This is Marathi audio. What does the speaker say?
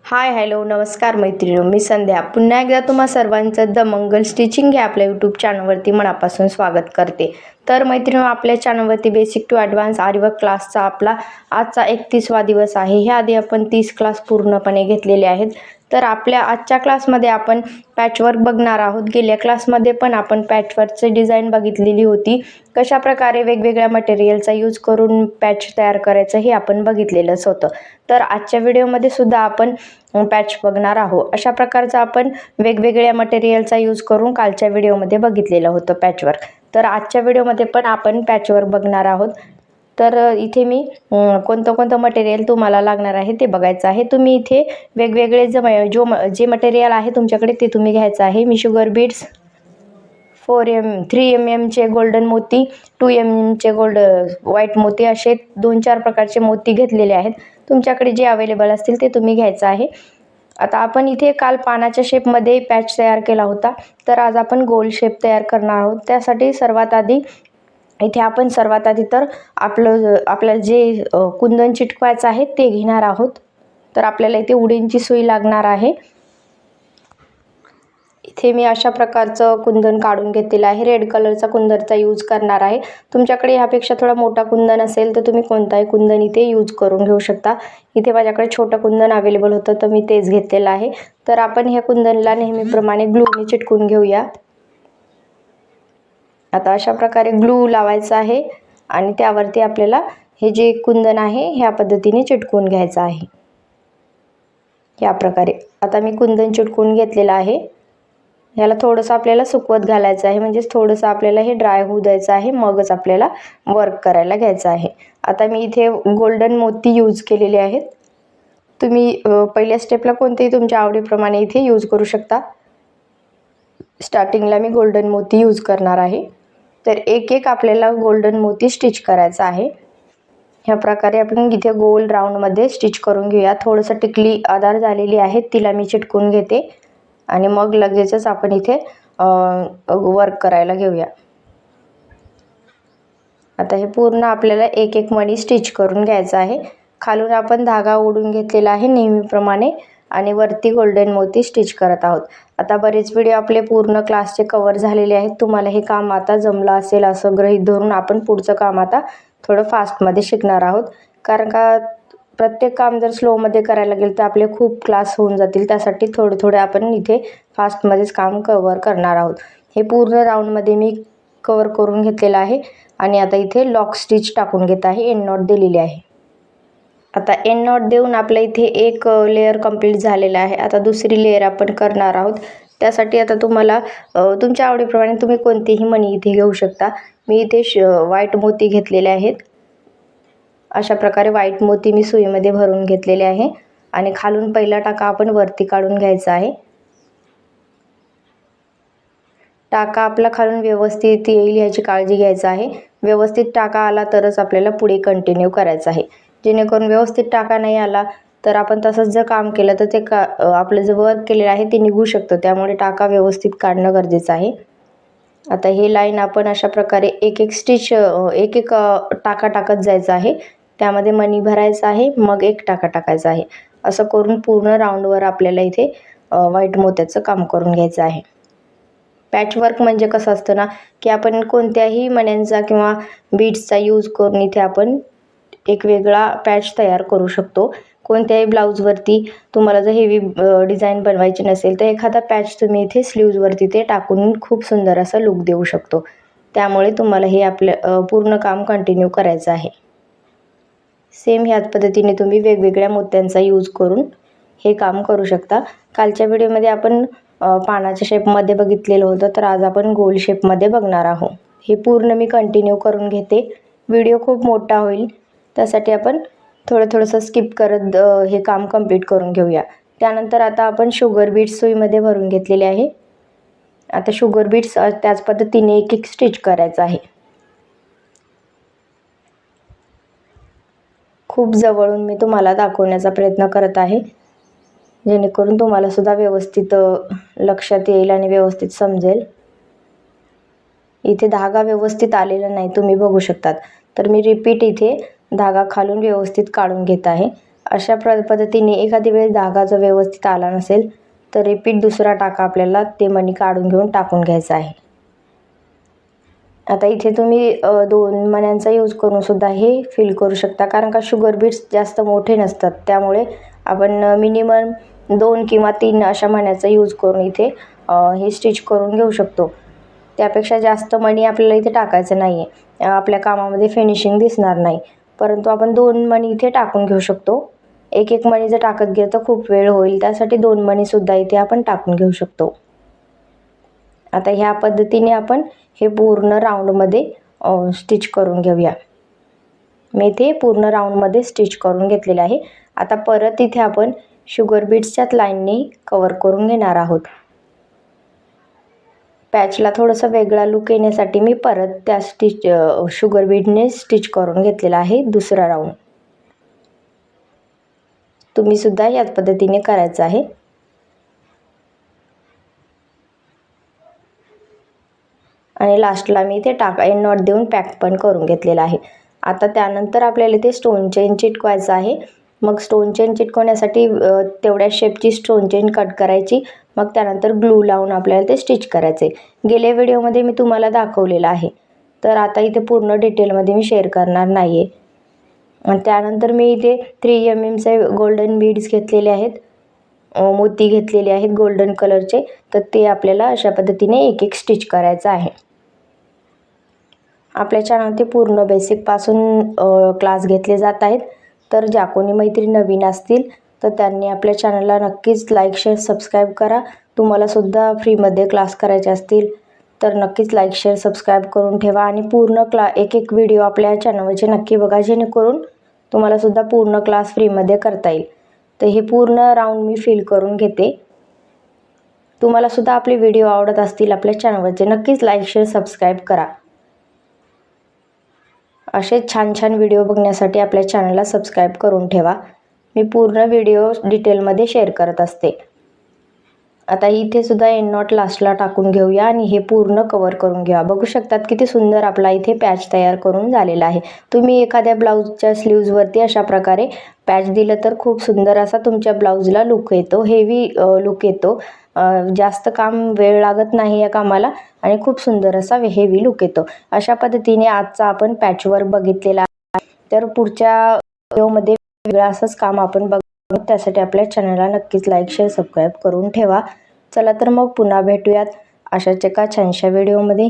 हाय हॅलो नमस्कार मैत्रिणी, मी संध्या पुन्हा एकदा तुम्हा सर्वांचं द मंगल स्टिचिंग या आपल्या यूट्यूब चॅनलवरती मनापासून स्वागत करते. तर मैत्रिणी, आपल्या चॅनलवरती बेसिक टू ॲडव्हान्स आरीवर्क क्लासचा आपला आजचा 31वा दिवस आहे. ह्याआधी आपण 30 क्लास पूर्णपणे घेतलेले आहेत. तर आपल्या आजच्या क्लासमध्ये आपण पॅचवर्क बघणार आहोत. गेल्या क्लासमध्ये पण आपण पॅचवर्कची डिझाईन बघितलेली होती. कशा प्रकारे वेगवेगळ्या मटेरियलचा यूज करून पॅच तयार करायचं हे आपण बघितलेलंच होतं. तर आजच्या व्हिडिओमध्ये सुद्धा आपण पॅच बघणार आहोत. अशा प्रकारचा आपण वेगवेगळ्या मटेरियलचा यूज करून कालच्या व्हिडिओमध्ये बघितलेलं होतं पॅचवर्क. तर आजच्या व्हिडिओमध्ये पण आपण पॅचवर्क बघणार आहोत. तर इथे मी कोणतं मटेरियल तुम्हाला लागणार आहे ते बघायचं आहे. तुम्ही इथे वेगवेगळे जे मटेरियल आहे तुमच्याकडे ते तुम्ही घ्यायचं आहे. मी शुगर बीड्स 3 mm गोल्डन मोती, 2 mm व्हाईट मोती असे 2-4 प्रकारचे मोती घेतलेले आहेत. तुमच्याकडे जे अवेलेबल असतील ते तुम्ही घ्यायचं आहे. आता आपण इथे काल पानाच्या शेपमध्ये पॅच तयार केला होता. तर आज आपण गोल शेप तयार करणार आहोत. त्यासाठी सर्वात आधी तर आपल्याला जे कुंदन चिटकवायचं आहे ते घेणार आहोत. तर आपल्याला इथे उडींची सुई लागणार आहे. इथे मी अशा प्रकारचं कुंदन काढून घेतलेलं आहे. रेड कलरचा कुंदनचा यूज करणार आहे. तुमच्याकडे ह्यापेक्षा थोडा मोठा कुंदन असेल तर तुम्ही कोणताही कुंदन इथे यूज करून घेऊ शकता. इथे माझ्याकडे छोटं कुंदन अवेलेबल होतं तर मी तेच घेतलेलं आहे. तर आपण ह्या कुंदनला नेहमीप्रमाणे ग्लूने चिटकून घेऊया. आता अशा प्रकारे ग्लू लावायचा आहे आणि त्यावरती आपल्याला हे जे कुंदन आहे ह्या पद्धतीने चिटकून घ्यायचं आहे. या प्रकारे आता मी कुंदन चिटकून घेतलेलं आहे. ह्याला थोडंसं आपल्याला सुकवत घालायचं आहे, म्हणजेच थोडंसं आपल्याला हे ड्राय होऊ द्यायचं आहे, मगच आपल्याला वर्क करायला घ्यायचं आहे. आता मी इथे गोल्डन मोती यूज केलेले आहेत. तुम्ही पहिल्या स्टेपला कोणतेही तुमच्या आवडीप्रमाणे इथे यूज करू शकता. स्टार्टिंगला मी गोल्डन मोती यूज करणार आहे. तर एक आपल्याला गोल्डन मोती स्टिच करायचा आहे. ह्या प्रकारे आपण इथे गोल राऊंडमध्ये स्टिच करून घेऊया. थोडंसं टिकली आधार झालेली आहे तिला मी चिटकून घेते आणि मग लगेचच आपण इथे वर्क करायला घेऊया. आता हे पूर्ण आपल्याला एक मणी स्टिच करून घ्यायचं आहे. खालून आपण धागा ओढून घेतलेला आहे नेहमीप्रमाणे आणि वरती गोल्डन मोती स्टिच करत आहोत. आता बरेच व्हिडिओ आपले पूर्ण क्लासचे कव्हर झालेले आहेत. तुम्हाला हे काम आता जमलं असेल असं गृहीत धरून आपण पुढचं काम आता थोडं फास्टमध्ये शिकणार आहोत. कारण का प्रत्येक काम जर स्लोमध्ये करायला गेलं तर आपले खूप क्लास होऊन जातील. त्यासाठी थोडे आपण इथे फास्टमध्येच काम कव्हर करणार आहोत. हे पूर्ण राऊंडमध्ये मी कव्हर करून घेतलेलं आहे आणि आता इथे लॉक स्टिच टाकून घेत आहे. एंड नॉट दिलेली आहे. आता एंड नॉट देऊन आपल्या इथे एक लेअर कंप्लीट झालेला आहे. आता दुसरी लेअर आपण करणार आहोत. त्यासाठी आता तुम्हाला तुमच्या आवडीप्रमाणे तुम्ही कोणतीही मणी इथे घेऊ शकता. मी इथे व्हाईट मोती घेतलेले आहेत. अशा प्रकारे व्हाईट मोती मी सुईमध्ये भरून घेतलेले आहे आणि खालून पहिला टाका आपण वरती काढून घ्यायचा आहे. टाका आपला खालून व्यवस्थित येईल याची काळजी घ्यायची आहे. व्यवस्थित टाका आला तरच आपल्याला पुढे कंटिन्यू करायचं आहे. जेणेकरून व्यवस्थित टाका नाही आला तर आपण तसंच जर काम केलं तर ते आपलं जे वर्क केलेलं आहे ते निघू शकतं. त्यामुळे टाका व्यवस्थित काढणं गरजेचं आहे. आता हे लाईन आपण अशा प्रकारे एक स्टिच टाका टाकत जायचं आहे. त्यामध्ये मणी भरायचा आहे, मग एक टाका टाकायचा आहे. असं करून पूर्ण राऊंडवर आपल्याला इथे व्हाईट मोत्याचं काम करून घ्यायचं आहे. पॅचवर्क म्हणजे कसं असतं ना, की आपण कोणत्याही मण्यांचा किंवा बीड्सचा यूज करून इथे आपण एक वेगळा पॅच तयार करू शकतो. कोणत्याही ब्लाऊजवरती तुम्हाला जर हेवी डिझाईन बनवायची नसेल तर एखादा पॅच तुम्ही इथे स्लीव्जवरती ते टाकून खूप सुंदर असा लुक देऊ शकतो. त्यामुळे तुम्हाला हे आपलं पूर्ण काम कंटिन्यू करायचं आहे. सेम ह्याच पद्धतीने तुम्ही वेगवेगळ्या मोत्यांचा यूज करून हे काम करू शकता. कालच्या व्हिडिओमध्ये आपण पानाच्या शेपमध्ये बघितलेलं होतं, तर आज आपण गोल शेपमध्ये बघणार आहोत. हे पूर्ण मी कंटिन्यू करून घेते. व्हिडिओ खूप मोठा होईल त्यासाठी आपण थोडंसं स्किप करत हे काम कंप्लीट करून घेऊया. त्यानंतर आता आपण शुगर बीड्स सुईमध्ये भरून घेतलेले आहे. आता शुगर बीड्स त्याच पद्धतीने एक स्टिच करायचं आहे. खूप जवळून मी तुम्हाला दाखवण्याचा प्रयत्न करत आहे, जेणेकरून तुम्हाला सुद्धा व्यवस्थित लक्षात येईल आणि व्यवस्थित समजेल. इथे धागा व्यवस्थित आलेला नाही, तुम्ही बघू शकतात. तर मी रिपीट इथे धागा खालून व्यवस्थित काढून घेत आहे. अशा पद्धतीने एखादी वेळेस धागा जर व्यवस्थित आला नसेल तर रिपीट दुसरा टाका आपल्याला ते मणी काढून घेऊन टाकून घ्यायचा आहे. आता इथे तुम्ही 2 मण्यांचा यूज करून सुद्धा हे फिल करू शकता, कारण का शुगर बीट्स जास्त मोठे नसतात, त्यामुळे आपण मिनिमम 2 किंवा 3 अशा मण्याचा यूज करून इथे हे स्टिच करून घेऊ शकतो. त्यापेक्षा जास्त मणी आपल्याला इथे टाकायचं नाही आहे, आपल्या कामामध्ये फिनिशिंग दिसणार नाही. परंतु आपण 2 मणी इथे टाकून घेऊ शकतो. एक मणी जर टाकत गेलं तर खूप वेळ होईल, त्यासाठी 2 मणीसुद्धा इथे आपण टाकून घेऊ शकतो. आता ह्या पद्धतीने आपण हे पूर्ण राऊंडमध्ये स्टिच करून घेऊया. मी इथे पूर्ण राऊंडमध्ये स्टिच करून घेतलेले आहे. आता परत इथे आपण शुगर बीट्सच्याच लाईनने कवर करून घेणार आहोत. पॅचला थोडंसं वेगळा लुक येण्यासाठी मी परत त्या शुगर बीडने स्टिच करून घेतलेला आहे दुसरा राऊंड. तुम्ही सुद्धा याच पद्धतीने करायचं आहे. आणि लास्टला मी इथे एंड नॉट देऊन पॅक पण करून घेतलेला आहे. आता त्यानंतर आपल्याला इथे स्टोन चेन चिटकवायचं आहे. मग स्टोन चेन चिटकवण्यासाठी तेवढ्या शेपची स्टोन चेन कट करायची, मग त्यानंतर ग्लू लावून आपल्याला ते स्टिच करायचे. गेल्या व्हिडिओमध्ये मी तुम्हाला दाखवलेलं आहे, तर आता इथे पूर्ण डिटेलमध्ये मी शेअर करणार नाही आहे. आणि त्यानंतर मी इथे 3 mm गोल्डन बीड्स घेतलेले आहेत, मोती घेतलेले आहेत गोल्डन कलरचे, तर ते आपल्याला अशा पद्धतीने एक स्टिच करायचं आहे. आपल्या चॅनलवरती पूर्ण बेसिकपासून क्लास घेतले जात आहेत, तर ज्या कोणी मैत्रिणी नवीन असतील तर त्यांनी आपल्या चॅनलला नक्कीच लाईक शेअर सबस्क्राईब करा. तुम्हाला सुद्धा फ्रीमध्ये क्लास करायचे असतील तर नक्कीच लाईक शेअर सबस्क्राईब करून ठेवा आणि पूर्ण एक व्हिडिओ आपल्या चॅनलवरचे नक्की बघा, जेणेकरून तुम्हाला सुद्धा पूर्ण क्लास फ्रीमध्ये करता येईल. तर हे पूर्ण राऊंड मी फिल करून घेते. तुम्हाला सुद्धा आपले व्हिडिओ आवडत असतील आपल्या चॅनलवरचे, नक्कीच लाईक शेअर सबस्क्राईब करा. असे छान छान व्हिडिओ बघण्यासाठी आपल्या चॅनलला सबस्क्राईब करून ठेवा. मी पूर्ण व्हिडिओ डिटेलमध्ये शेअर करत असते. आता इथे सुद्धा एंड नॉट लास्टला टाकून घेऊया आणि हे पूर्ण कवर करून घ्या. बघू शकतात किती सुंदर आपला इथे पॅच तयार करून झालेला आहे. तुम्ही एखाद्या ब्लाऊजच्या स्लीव्जवरती अशा प्रकारे पॅच दिलं तर खूप सुंदर असा तुमच्या ब्लाऊजला लुक येतो, हेवी लुक येतो. जास्त काम वेळ लागत नाही या कामाला आणि खूप सुंदर असा हेवी लुक येतो. अशा पद्धतीने आजचा आपण पॅचवर्क बघितलेला आहे. तर पुढच्या व्हिडिओमध्ये वेगळं असंच काम आपण बघू. त्यासाठी आपल्या चॅनलला नक्कीच लाईक शेअर सबस्क्राईब करून ठेवा. चला तर मग पुन्हा भेटूयात अशाच एका छानशा व्हिडिओमध्ये.